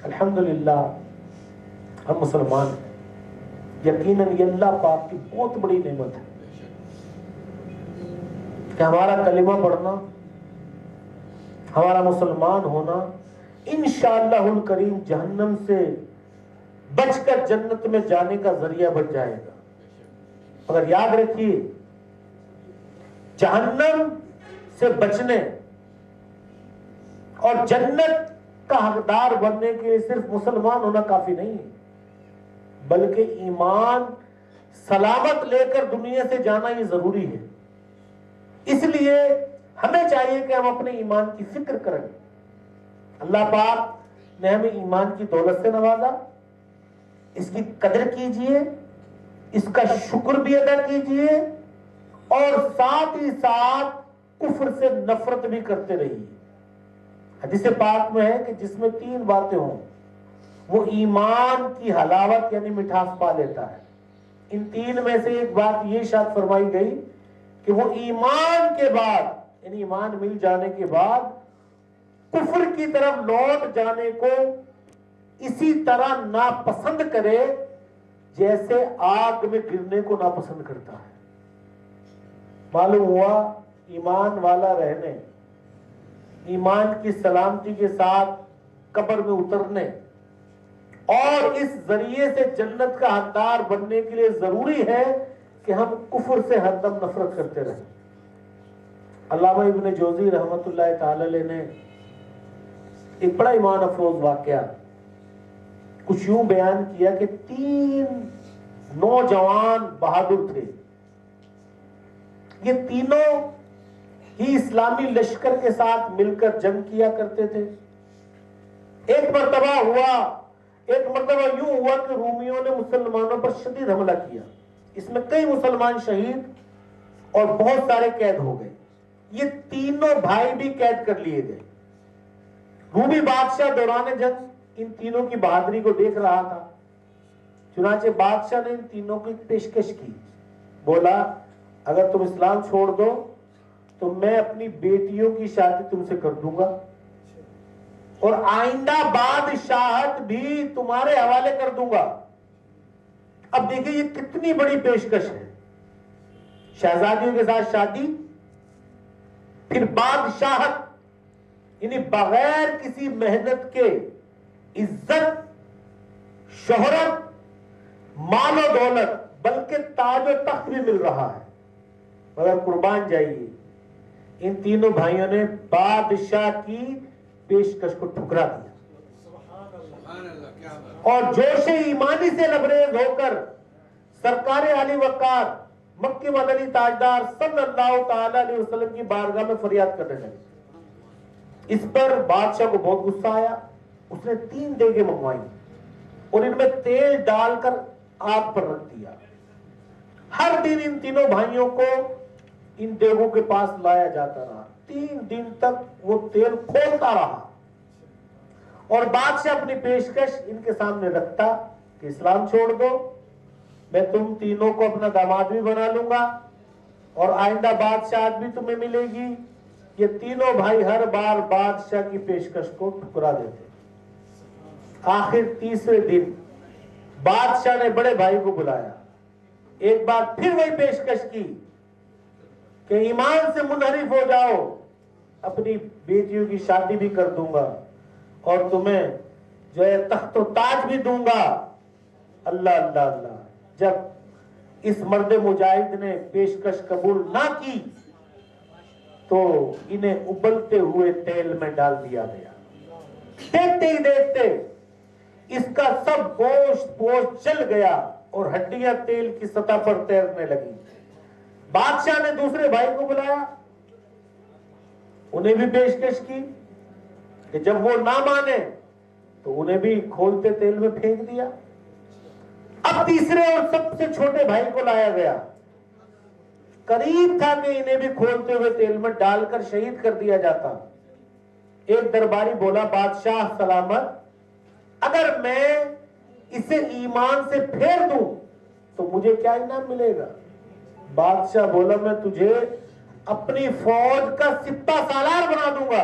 الحمدللہ ہم مسلمان ہیں. یقیناً یہ اللہ پاک کی بہت بڑی نعمت ہے کہ ہمارا کلمہ پڑھنا، ہمارا مسلمان ہونا انشاءاللہ الکریم جہنم سے بچ کر جنت میں جانے کا ذریعہ بن جائے گا. مگر یاد رکھیے، جہنم سے بچنے اور جنت کا حقدار بننے کے لیے صرف مسلمان ہونا کافی نہیں ہے، بلکہ ایمان سلامت لے کر دنیا سے جانا یہ ضروری ہے. اس لیے ہمیں چاہیے کہ ہم اپنے ایمان کی فکر کریں. اللہ پاک نے ہمیں ایمان کی دولت سے نوازا، اس کی قدر کیجئے، اس کا شکر بھی ادا کیجئے، اور ساتھ ہی ساتھ کفر سے نفرت بھی کرتے رہیے. حدیث پاک میں ہے کہ جس میں 3 باتیں ہوں وہ ایمان کی حلاوت یعنی مٹھاس پا لیتا ہے. ان 3 میں سے ایک بات یہ ارشاد فرمائی گئی کہ وہ ایمان کے بعد یعنی ایمان مل جانے کے بعد کفر کی طرف لوٹ جانے کو اسی طرح ناپسند کرے جیسے آگ میں گرنے کو ناپسند کرتا ہے. معلوم ہوا ایمان والا رہنے، ایمان کی سلامتی کے ساتھ قبر میں اترنے اور اس ذریعے سے جنت کا حقدار بننے کے لیے ضروری ہے کہ ہم کفر سے ہر دم نفرت کرتے رہیں. علامہ ابن جوزی رحمت اللہ تعالی علیہ نے ایک بڑا ایمان افروز واقعہ کچھ یوں بیان کیا کہ 3 نوجوان بہادر تھے. یہ تینوں ہی اسلامی لشکر کے ساتھ مل کر جنگ کیا کرتے تھے. ایک مرتبہ یوں ہوا کہ رومیوں نے مسلمانوں پر شدید حملہ کیا. اس میں کئی مسلمان شہید اور بہت سارے قید ہو گئے. یہ تینوں بھائی بھی قید کر لیے گئے. رومی بادشاہ دوران جنگ ان تینوں کی بہادری کو دیکھ رہا تھا. چنانچہ بادشاہ نے ان تینوں کو ایک پیشکش کی. بولا اگر تم اسلام چھوڑ دو تو میں اپنی بیٹیوں کی شادی تم سے کر دوں گا اور آئندہ بادشاہت بھی تمہارے حوالے کر دوں گا. اب دیکھیں یہ کتنی بڑی پیشکش ہے. شہزادیوں کے ساتھ شادی، پھر بادشاہت یعنی بغیر کسی محنت کے عزت، شہرت، مال و دولت بلکہ تاج و تخت بھی مل رہا ہے. مگر قربان جائیے ان تینوں بھائیوں نے بادشاہ کی پیشکش کو ٹھکرا دیا اور جوش ایمانی سے لبریز ہو کر سرکار علی وقار مکی مدنی تاجدار صلی اللہ تعالی علیہ وسلم کی بارگاہ میں فریاد کرنے لگے. اس پر بادشاہ کو بہت غصہ آیا. اس نے 3 دیگیں منگوائی اور ان میں تیل ڈال کر آگ پر رکھ دیا. ہر دن ان تینوں بھائیوں کو ان دیگوں کے پاس لایا جاتا رہا. 3 دن تک وہ تیل کھولتا رہا اور بادشاہ اپنی پیشکش ان کے سامنے رکھتا کہ اسلام چھوڑ دو، میں تم تینوں کو اپنا داماد بھی بنا لوں گا اور آئندہ بادشاہت بھی تمہیں ملے گی. یہ تینوں بھائی ہر بار بادشاہ کی پیشکش کو ٹھکرا دیتے. آخر تیسرے دن بادشاہ نے بڑے بھائی کو بلایا. ایک بار پھر وہی پیشکش کی کہ ایمان سے منحرف ہو جاؤ، اپنی بیٹیوں کی شادی بھی کر دوں گا اور تمہیں جو ہے تخت و تاج بھی دوں گا. اللہ اللہ اللہ. جب اس مرد مجاہد نے پیشکش قبول نہ کی تو انہیں ابلتے ہوئے تیل میں ڈال دیا گیا. دیکھتے ہی دیکھتے اس کا سب گوشت جل گیا اور ہڈیاں تیل کی سطح پر تیرنے لگی. بادشاہ نے دوسرے بھائی کو بلایا، انہیں بھی پیشکش کی کہ جب وہ نہ مانے تو انہیں بھی کھولتے تیل میں پھینک دیا. اب تیسرے اور سب سے چھوٹے بھائی کو لایا گیا. قریب تھا کہ انہیں بھی کھولتے ہوئے تیل میں ڈال کر شہید کر دیا جاتا. ایک درباری بولا بادشاہ سلامت، اگر میں اسے ایمان سے پھیر دوں تو مجھے کیا انعام ملے گا؟ بادشاہ بولا میں تجھے اپنی فوج کا سپہ سالار بنا دوں گا.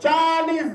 40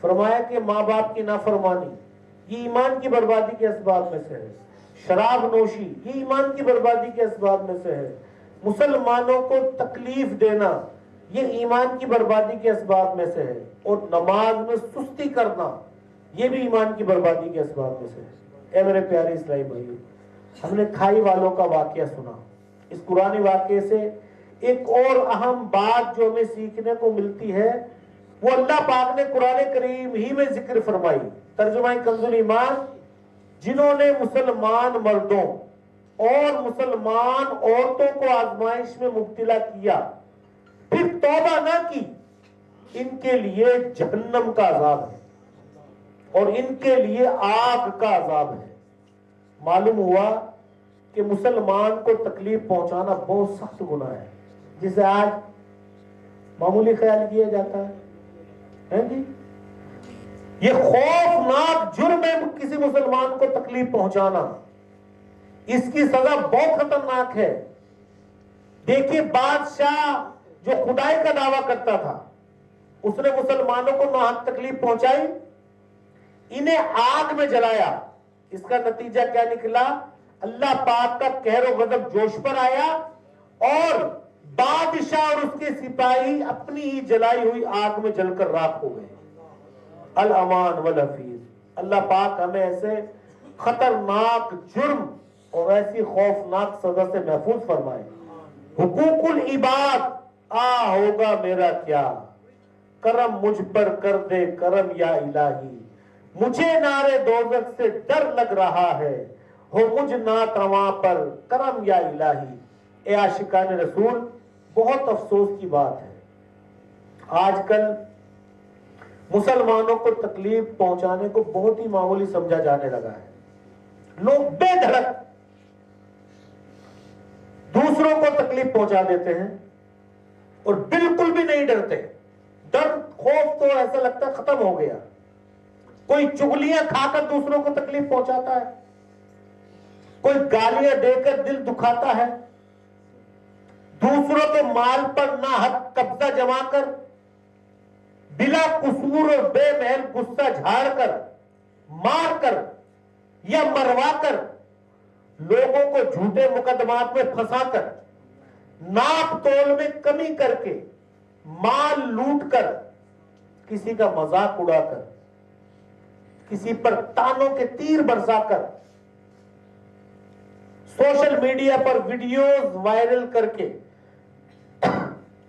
فرمایا کہ ماں باپ کی نافرمانی یہ ایمان کی بربادی کے اسباب میں سے ہے، شراب نوشی یہ ایمان کی بربادی کے اسباب میں سے ہے، مسلمانوں کو تکلیف دینا یہ ایمان کی بربادی کے اسباب میں سے ہے، اور نماز میں سستی کرنا یہ بھی ایمان کی بربادی کے اسباب میں سے ہے۔ اے میرے پیارے اسلامی بھائیو، ہم نے کھائی والوں کا واقعہ سنا، اس قرآنی واقعے سے ایک اور اہم بات جو ہمیں سیکھنے کو ملتی ہے وہ اللہ پاک نے قرآن کریم ہی میں ذکر فرمائی۔ ترجمہ کنز الایمان، جنہوں نے مسلمان مردوں اور مسلمان عورتوں کو آزمائش میں مبتلا کیا پھر توبہ نہ کی، ان کے لیے جہنم کا عذاب ہے اور ان کے لیے آگ کا عذاب ہے۔ معلوم ہوا کہ مسلمان کو تکلیف پہنچانا بہت سخت گناہ ہے، جسے آج معمولی خیال کیا جاتا ہے جی۔ یہ خوفناک جرم ہے کسی مسلمان کو تکلیف پہنچانا، اس کی سزا بہت خطرناک ہے۔ دیکھیے بادشاہ جو خدائی کا دعویٰ کرتا تھا، اس نے مسلمانوں کو ناحق تکلیف پہنچائی، انہیں آگ میں جلایا، اس کا نتیجہ کیا نکلا؟ اللہ پاک کا قہر و غضب جوش پر آیا اور بادشاہ اور اس کے سپاہی اپنی ہی جلائی ہوئی آگ میں جل کر راکھ ہو گئے۔ الامان والحفیظ، اللہ پاک ہمیں ایسے خطرناک جرم اور ایسی خوفناک سزا سے محفوظ فرمائے۔ حقوق العباد، ہوگا میرا کیا، کرم مجھ پر کر دے کرم یا الہی، مجھے نارے دوزخ سے ڈر لگ رہا ہے، ہو مجھ ناتواں پر کرم یا الہی۔ اے عاشقان رسول، بہت افسوس کی بات ہے، آج کل مسلمانوں کو تکلیف پہنچانے کو بہت ہی معمولی سمجھا جانے لگا ہے۔ لوگ بے دھڑک دوسروں کو تکلیف پہنچا دیتے ہیں اور بالکل بھی نہیں ڈرتے، ڈر خوف تو ایسا لگتا ہے ختم ہو گیا۔ کوئی چغلیاں کھا کر دوسروں کو تکلیف پہنچاتا ہے، کوئی گالیاں دے کر دل دکھاتا ہے، دوسروں کے مال پر ناحق قبضہ جما کر بلا قصور اور بے محل غصہ جھاڑ کر، مار کر یا مروا کر، لوگوں کو جھوٹے مقدمات میں پھنسا کر، ناپ تول میں کمی کر کے، مال لوٹ کر، کسی کا مذاق اڑا کر، کسی پر تانوں کے تیر برسا کر، سوشل میڈیا پر ویڈیوز وائرل کر کے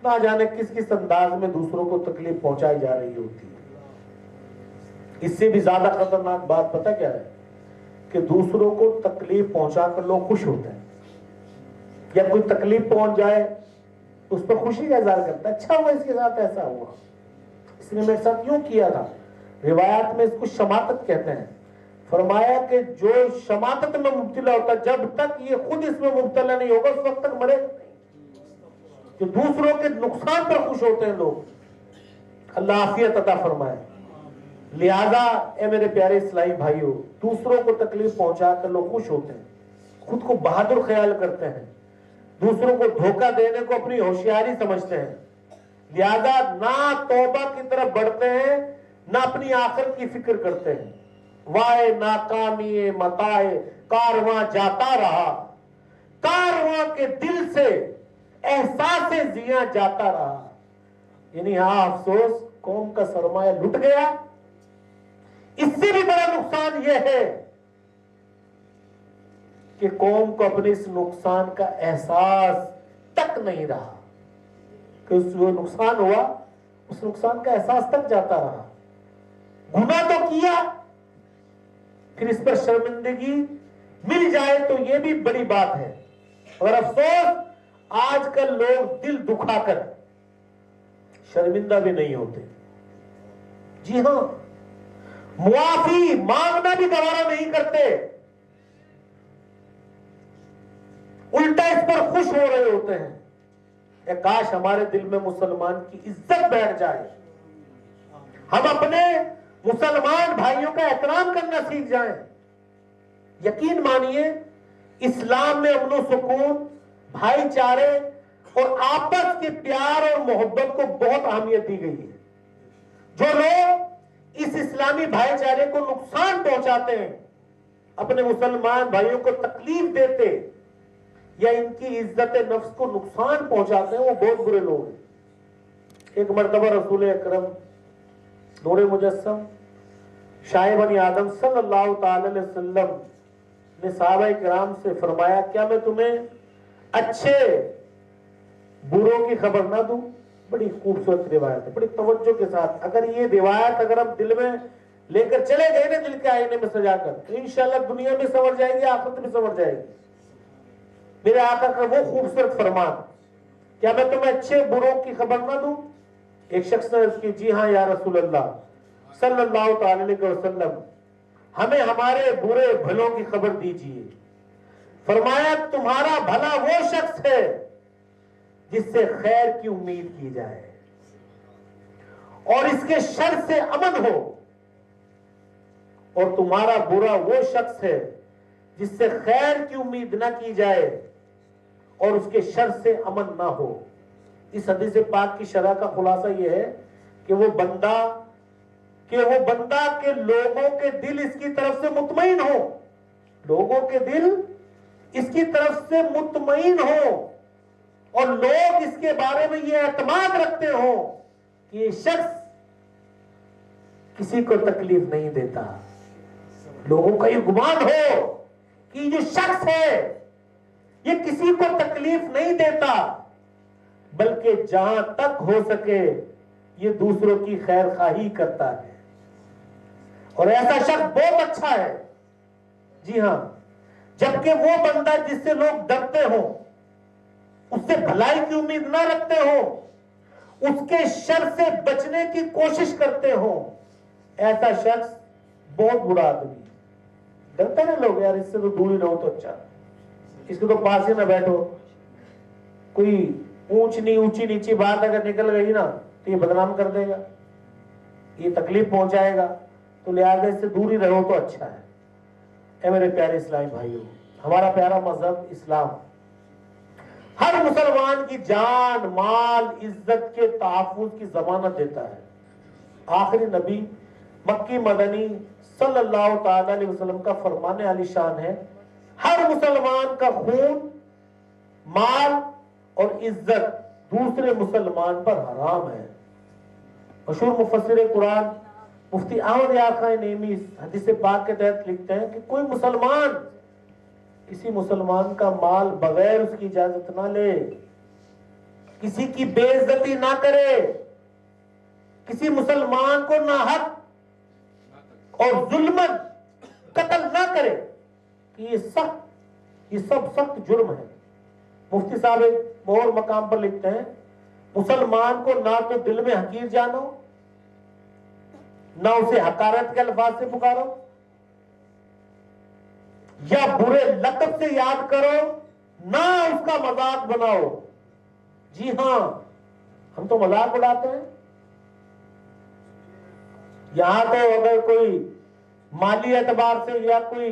نہ جانے کس کس انداز میں دوسروں کو تکلیف پہنچائی جا رہی ہوتی ہے۔ اس سے بھی زیادہ خطرناک بات پتہ کیا ہے؟ کہ دوسروں کو تکلیف پہنچا کر لوگ خوش ہوتے ہیں، یا کوئی تکلیف پہنچ جائے اس پر خوشی کا اظہار کرتا ہے، اچھا ہوا اس کے ساتھ ایسا ہوا، اس نے میرے ساتھ یوں کیا تھا۔ روایات میں اس کو شماتت کہتے ہیں۔ فرمایا کہ جو شماتت میں مبتلا ہوتا ہے، جب تک یہ خود اس میں مبتلا نہیں ہوگا اس وقت تک مرے نہیں۔ جو دوسروں کے نقصان پر خوش ہوتے ہیں لوگ، اللہ عافیت عطا فرمائے۔ لہذا اے میرے پیارے اسلامی بھائیوں، دوسروں کو تکلیف پہنچا کر لوگ خوش ہوتے ہیں، خود کو بہادر خیال کرتے ہیں، دوسروں کو دھوکہ دینے کو اپنی ہوشیاری سمجھتے ہیں، لہذا نہ توبہ کی طرف بڑھتے ہیں نہ اپنی آخرت کی فکر کرتے ہیں۔ وائے ناکامی متائے کارواں جاتا رہا، کارواں کے دل سے احساس زیاں جاتا رہا، یعنی ہاں افسوس قوم کا سرمایہ لٹ گیا۔ اس سے بھی بڑا نقصان یہ ہے کہ قوم کو اپنے اس نقصان کا احساس تک نہیں رہا، کہ جو نقصان ہوا اس نقصان کا احساس تک جاتا رہا۔ گناہ تو کیا، پھر اس پر شرمندگی مل جائے تو یہ بھی بڑی بات ہے، اور افسوس آج کل لوگ دل دکھا کر شرمندہ بھی نہیں ہوتے۔ جی ہاں، معافی مانگنا بھی گوارا نہیں کرتے، الٹا اس پر خوش ہو رہے ہوتے ہیں۔ اے کاش ہمارے دل میں مسلمان کی عزت بیٹھ جائے، ہم اپنے مسلمان بھائیوں کا احترام کرنا سیکھ جائیں۔ یقین مانیے اسلام میں امن و سکون، بھائی چارے اور آپس کے پیار اور محبت کو بہت اہمیت دی گئی ہے۔ جو لوگ اس اسلامی بھائی چارے کو نقصان پہنچاتے ہیں، اپنے مسلمان بھائیوں کو تکلیف دیتے یا ان کی عزت نفس کو نقصان پہنچاتے ہیں، وہ بہت برے لوگ ہیں۔ ایک مرتبہ رسول اکرم نور مجسم شاہ بنی آدم صلی اللہ تعالی علیہ وسلم نے صحابہ کرام سے فرمایا، کیا میں تمہیں اچھے بروں کی خبر نہ دوں؟ بڑی خوبصورت روایت ہے، بڑی توجہ کے ساتھ اگر یہ روایت اگر ہم دل میں لے کر چلے گئے نا، دل کے آئینے میں سجا کر، تو انشاءاللہ دنیا میں سنور جائے گی، آخرت میں سنور جائے گی۔ میرے آقا کا وہ خوبصورت فرمان، کیا میں تمہیں اچھے بروں کی خبر نہ دوں؟ ایک شخص نے عرض کی، جی ہاں یا رسول اللہ صلی اللہ تعالی علیہ وسلم، ہمیں ہمارے برے بھلوں کی خبر دیجیے۔ فرمایا، تمہارا بھلا وہ شخص ہے جس سے خیر کی امید کی جائے اور اس کے شر سے امن ہو، اور تمہارا برا وہ شخص ہے جس سے خیر کی امید نہ کی جائے اور اس کے شر سے امن نہ ہو۔ اس حدیث پاک کی شرح کا خلاصہ یہ ہے کہ وہ بندہ کہ لوگوں کے دل اس کی طرف سے مطمئن ہو، لوگوں کے دل اس کی طرف سے مطمئن ہو، اور لوگ اس کے بارے میں یہ اعتماد رکھتے ہوں کہ یہ شخص کسی کو تکلیف نہیں دیتا، لوگوں کا یہ گمان ہو کہ یہ جو شخص ہے یہ کسی کو تکلیف نہیں دیتا، بلکہ جہاں تک ہو سکے یہ دوسروں کی خیر خواہی کرتا ہے، اور ایسا شخص بہت اچھا ہے۔ جی ہاں، جبکہ وہ بندہ جس سے لوگ ڈرتے ہوں، اس سے بھلائی کی امید نہ رکھتے ہوں، اس کے شر سے بچنے کی کوشش کرتے ہوں، ایسا شخص بہت برا آدمی ہے۔ ڈرتے نا لوگ، یار اس سے تو دور ہی رہو تو اچھا، اس کے تو پاس ہی نہ بیٹھو، کوئی اونچی نیچی بات اگر نکل گئی نا تو یہ بدنام کر دے گا، یہ تکلیف پہنچائے گا، تو لہٰذا اس سے دور ہی رہو تو اچھا ہے۔ اے میرے پیارے اسلامی بھائیوں، ہمارا پیارا مذہب اسلام ہر مسلمان کی جان، مال، عزت کے تحفظ کی ضمانت دیتا ہے۔ آخری نبی مکی مدنی صلی اللہ تعالی علیہ وسلم کا فرمان عالی شان ہے، ہر مسلمان کا خون، مال اور عزت دوسرے مسلمان پر حرام ہے۔ مشہور مفسر قرآن مفتی احمد یار خان نعیمی حدیث پاک کے تحت لکھتے ہیں کہ کوئی مسلمان کسی مسلمان کا مال بغیر اس کی اجازت نہ لے، کسی کی بے عزتی نہ کرے، کسی مسلمان کو ناحق اور ظلمن قتل نہ کرے، کہ یہ سب سخت جرم ہے۔ مفتی صاحب ایک اور مقام پر لکھتے ہیں، مسلمان کو نہ تو دل میں حقیر جانو، نہ اسے حقارت کے الفاظ سے پکارو، یا برے لقب سے یاد کرو، نہ اس کا مذاق بناؤ۔ جی ہاں، ہم تو مذاق اڑاتے ہیں۔ یہاں تو اگر کوئی مالی اعتبار سے یا کوئی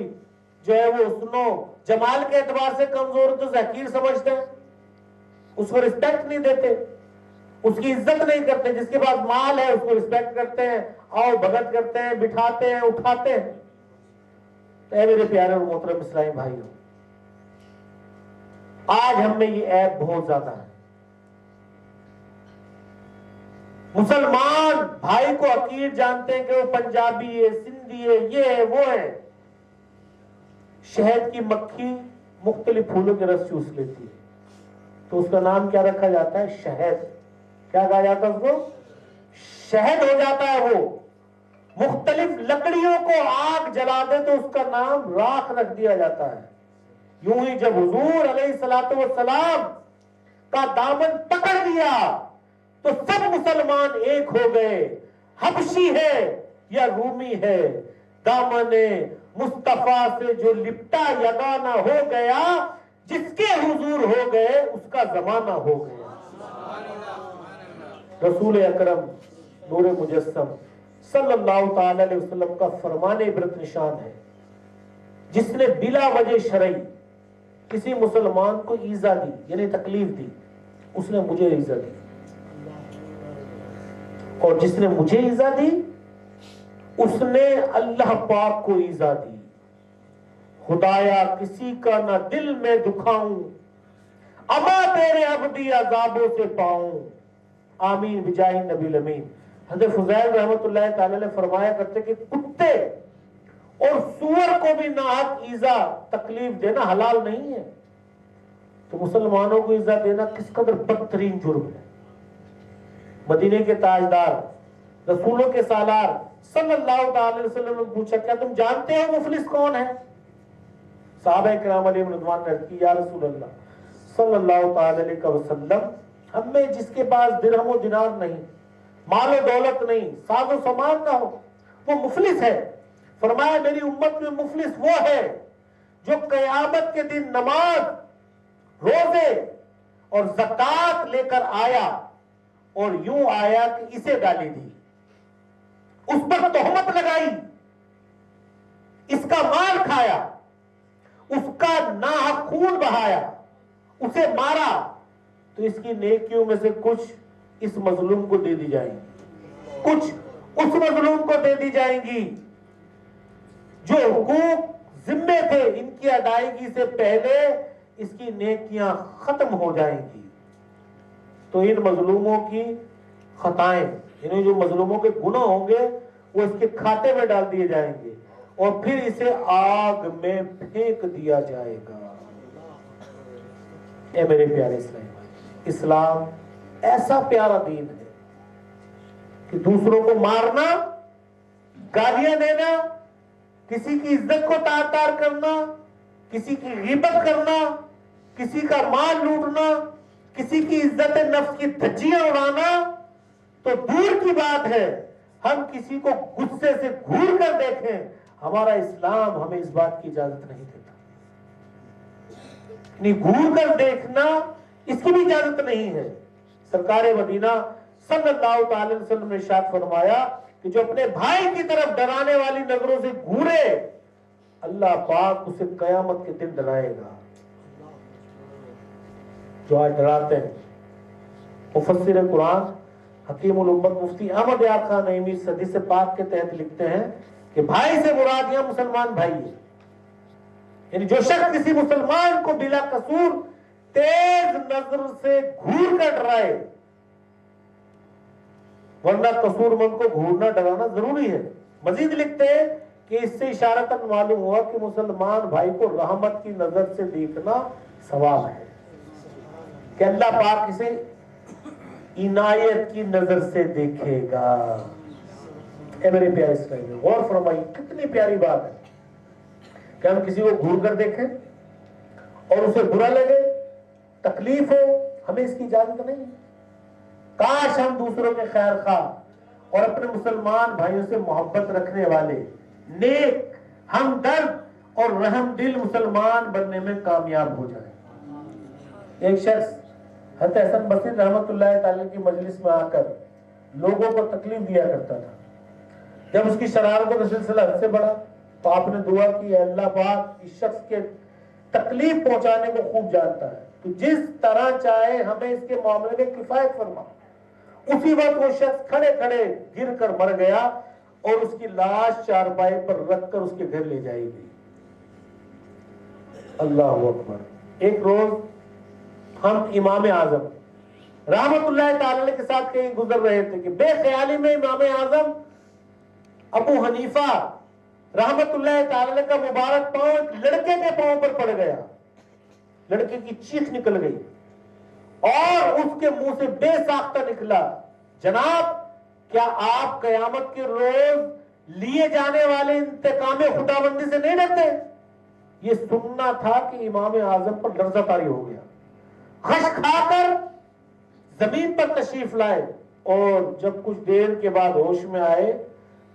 جو ہے وہ حسن و جمال کے اعتبار سے کمزور ہے تو حقیر سمجھتے ہیں، اس کو رسپیکٹ نہیں دیتے، اس کی عزت نہیں کرتے۔ جس کے پاس مال ہے اس کو رسپیکٹ کرتے ہیں، آؤ بھگت کرتے ہیں، بٹھاتے ہیں، اٹھاتے ہیں۔ اے میرے پیارے اور محترم اسلامی بھائیوں، آج ہم میں یہ عیب بہت زیادہ ہے۔ مسلمان بھائی کو حقیر جانتے ہیں کہ وہ پنجابی ہے، سندھی ہے، یہ ہے، وہ ہے۔ شہد کی مکھی مختلف پھولوں کے رس چوس لیتی ہے تو اس کا نام کیا رکھا جاتا ہے؟ شہد۔ کیا کہا جاتا ہے اس کو؟ شہد ہو جاتا ہے وہ۔ مختلف لکڑیوں کو آگ جلا دے تو اس کا نام راکھ رکھ دیا جاتا ہے۔ یوں ہی جب حضور علیہ الصلوۃ والسلام کا دامن پکڑ دیا تو سب مسلمان ایک ہو گئے، حبشی ہے یا رومی ہے، دامن مصطفیٰ سے جو لپٹا یگانہ ہو گیا، جس کے حضور ہو گئے اس کا زمانہ ہو گیا۔ رسول اکرم نور مجسم صلی اللہ تعالی علیہ وسلم کا فرمان عبرت نشان ہے، جس نے بلا وجہ شرعی کسی مسلمان کو ایذا دی، یعنی تکلیف دی، اس نے مجھے ایذا دی، اور جس نے مجھے ایذا دی اس نے اللہ پاک کو ایذا دی، خدایا کسی کا نہ دل میں دکھاؤں، اما تیرے عبدی عذابوں سے پاؤں، آمین بجاہ نبی الامین۔ حضرت فضیل رحمۃ اللہ تعالی نے فرمایا کرتے کہ کتے اور سور کو بھی ناحق ایذا تکلیف دینا حلال نہیں ہے، تو مسلمانوں کو ایذا دینا کس قدر بدترین جرم ہے۔ مدینے کے تاجدار، رسولوں کے سالار صلی اللہ تعالی علیہ وسلم نے پوچھا کیا تم جانتے ہو مفلس کون ہے؟ صحابہ کرام علیہ رضوان نے عرض کی یا رسول اللہ صلی اللہ تعالی علیہ وسلم، ہم میں جس کے پاس درہم و دینار نہیں، مال و دولت نہیں، ساز و سامان نہ ہو، وہ مفلس ہے۔ فرمایا میری امت میں مفلس وہ ہے جو قیامت کے دن نماز، روزے اور زکوٰۃ لے کر آیا اور یوں آیا کہ اسے گالی دی، اس پر تہمت لگائی، اس کا مال کھایا، اس کا ناحق خون بہایا، اسے مارا، تو اس کی نیکیوں میں سے کچھ اس مظلوم کو دے دی جائیں گی، کچھ اس مظلوم کو دے دی جائیں گی۔ جو حقوق ذمے تھے ان کی ادائیگی سے پہلے اس کی نیکیاں ختم ہو جائیں گی۔ تو ان مظلوموں کی خطائیں، انہیں جو مظلوموں کے گناہ ہوں گے وہ اس کے کھاتے میں ڈال دیے جائیں گے اور پھر اسے آگ میں پھینک دیا جائے گا۔ اے میرے پیارے اسلام، اسلام ایسا پیارا دین ہے کہ دوسروں کو مارنا، گالیاں دینا، کسی کی عزت کو تار تار کرنا، کسی کی غیبت کرنا، کسی کا مال لوٹنا، کسی کی عزت نفس کی دھجیاں اڑانا تو دور کی بات ہے، ہم کسی کو غصے سے گھور کر دیکھیں، ہمارا اسلام ہمیں اس بات کی اجازت نہیں دیتا۔ گھور کر دیکھنا اس کی بھی اجازت نہیں ہے۔ سرکار مدینہ صلی اللہ تعالی وسلم نے ارشاد فرمایا کہ جو اپنے بھائی کی طرف ڈرانے والی نظروں سے گھورے، اللہ پاک اسے قیامت کے دن ڈرائے گا۔ جو آج ڈراتے ہیں، مفسر قرآن حکیم الامت مفتی احمد یار خان نعیمی حدیث پاک کے تحت لکھتے ہیں کہ بھائی سے مراد یہاں مسلمان بھائی ہے، یعنی جو شخص کسی مسلمان کو بلا قصور تیز نظر سے گھور کر ڈرائے، ورنہ قصور مند کو گھورنا ڈرانا ضروری ہے۔ مزید لکھتے ہیں کہ اس سے اشارتاً معلوم ہوا کہ مسلمان بھائی کو رحمت کی نظر سے دیکھنا ثواب ہے، کہ اللہ پاک اسے عنایت کی نظر سے دیکھے گا۔ اے میرے پیارے اسلام، غور فرمائیے کتنی پیاری بات ہے کہ ہم کسی کو گھور کر دیکھیں اور اسے برا لگے، تکلیف ہو، ہمیں اس کی اجازت نہیں۔ کاش ہم دوسروں کے خیر خواہ اور اپنے مسلمان بھائیوں سے محبت رکھنے والے، نیک، ہمدرد اور رحم دل مسلمان بننے میں کامیاب ہو جائیں۔ ایک شخص حضرت حسن بصری رحمۃ اللہ تعالی کی مجلس میں آ کر لوگوں کو تکلیف دیا کرتا تھا۔ جب اس کی شرارتوں کا سلسلہ حد سے بڑھا تو آپ نے دعا کی، اللہ پاک اس شخص کے تکلیف پہنچانے کو خوب جانتا ہے، تو جس طرح چاہے ہمیں اس کے معاملے میں کفایت فرما۔ اسی وقت وہ شخص کھڑے کھڑے گر کر مر گیا اور اس کی لاش چارپائی پر رکھ کر اس کے گھر لے جائی گئی۔ اللہ اکبر۔ ایک روز ہم امام اعظم رحمت اللہ تعالی کے ساتھ کہیں گزر رہے تھے کہ بے خیالی میں امام اعظم ابو حنیفہ رحمت اللہ تعالی کا مبارک پاؤں ایک لڑکے کے پاؤں پر پڑ گیا، لڑکے کی چیخ نکل گئی اور اس کے منہ سے بے ساختہ نکلا، جناب کیا آپ قیامت کے روز لیے جانے والے انتقام خداوندی سے نہیں ڈرتے؟ یہ سننا تھا کہ امام اعظم پر لرزہ طاری ہو گیا، خش کھا کر زمین پر تشریف لائے، اور جب کچھ دیر کے بعد ہوش میں آئے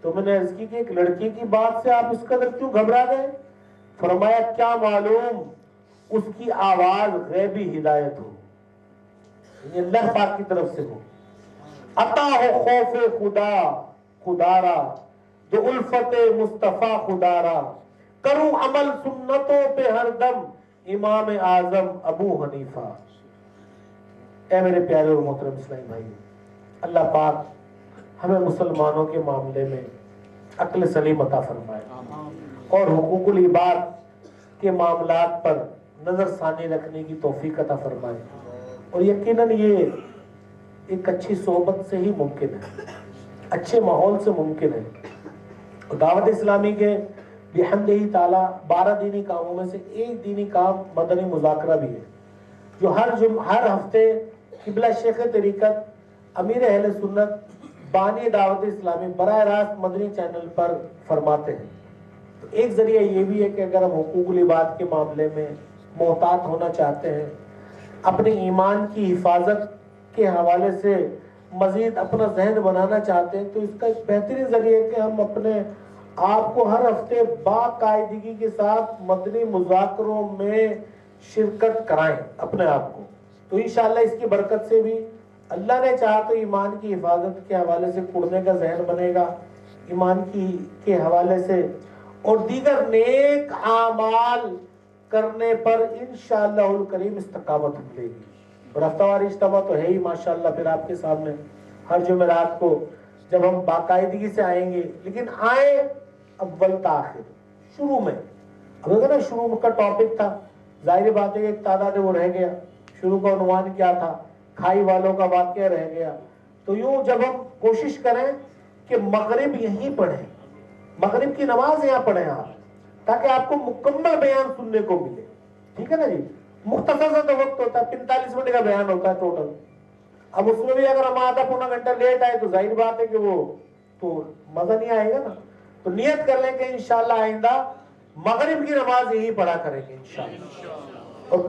تو میں نے عرض کی کہ ایک لڑکی کی بات سے آپ اس قدر کیوں گھبرا گئے؟ فرمایا کیا معلوم اس کی آواز غیبی ہدایت ہو، یہ اللہ پاک کی طرف سے ہو۔ عطا ہو خوف خدا خدارا، جو الفت مصطفیٰ خدارا، کروں عمل سنتوں پہ ہر دم، امام اعظم ابو حنیفہ۔ اے میرے پیارے اور محترم اسلامی بھائی، اللہ پاک ہمیں مسلمانوں کے معاملے میں عقل سلیم عطا فرمائے اور حقوق العباد کے معاملات پر نظر ثانی رکھنے کی توفیق عطا فرمائے. اور یقیناً یہ ایک اچھی صحبت سے ہی ممکن ہے, اچھے ماحول سے ممکن ہے. اور دعوت اسلامی کے بحمدہ تعالیٰ 12 دینی کاموں میں سے ایک دینی کام مدنی مذاکرہ بھی ہے, جو ہر ہفتے قبلہ شیخ طریقت امیر اہل سنت بانی دعوت اسلامی براہ راست مدنی چینل پر فرماتے ہیں. تو ایک ذریعہ یہ بھی ہے کہ اگر ہم حقوق العباد کے معاملے میں محتاط ہونا چاہتے ہیں, اپنے ایمان کی حفاظت کے حوالے سے مزید اپنا ذہن بنانا چاہتے ہیں, تو اس کا ایک بہترین ذریعہ ہے کہ ہم اپنے آپ کو ہر ہفتے باقاعدگی کے ساتھ مدنی مذاکروں میں شرکت کرائیں اپنے آپ کو. تو انشاءاللہ اس کی برکت سے بھی اللہ نے چاہا تو ایمان کی حفاظت کے حوالے سے پڑھنے کا ذہن بنے گا, ایمان کے حوالے سے اور دیگر نیک اعمال کرنے پر انشاءاللہ الکریم استقامت ملے گی. اور ہفتہ وار اجتماع تو ہے ہی ماشاءاللہ پھر آپ کے سامنے ہر جمعرات کو جب ہم باقاعدگی سے آئیں گے, لیکن آئیں اول تاخر شروع میں. اب اگر نا شروع کا ٹاپک تھا, ظاہر بات ہے ایک تعداد وہ رہ گیا, شروع کا عنوان کیا تھا, کھائی والوں کا واقعہ رہ گیا. تو یوں جب ہم کوشش کریں کہ مغرب یہیں پڑھیں, مغرب کی نماز یہاں پڑھیں آپ, تاکہ آپ کو مکمل بیان سننے کو ملے. ٹھیک ہے نا جی, مختصر سا تو وقت ہوتا ہے, 45 منٹ کا بیان ہوتا ہے ٹوٹل. اب اس میں بھی اگر ہم آدھا پونا گھنٹہ لیٹ آئے تو ظاہر بات ہے کہ وہ تو مزہ نہیں آئے گا نا. تو نیت کر لیں کہ انشاءاللہ آئندہ مغرب کی نماز یہی پڑھا کریں گے انشاءاللہ.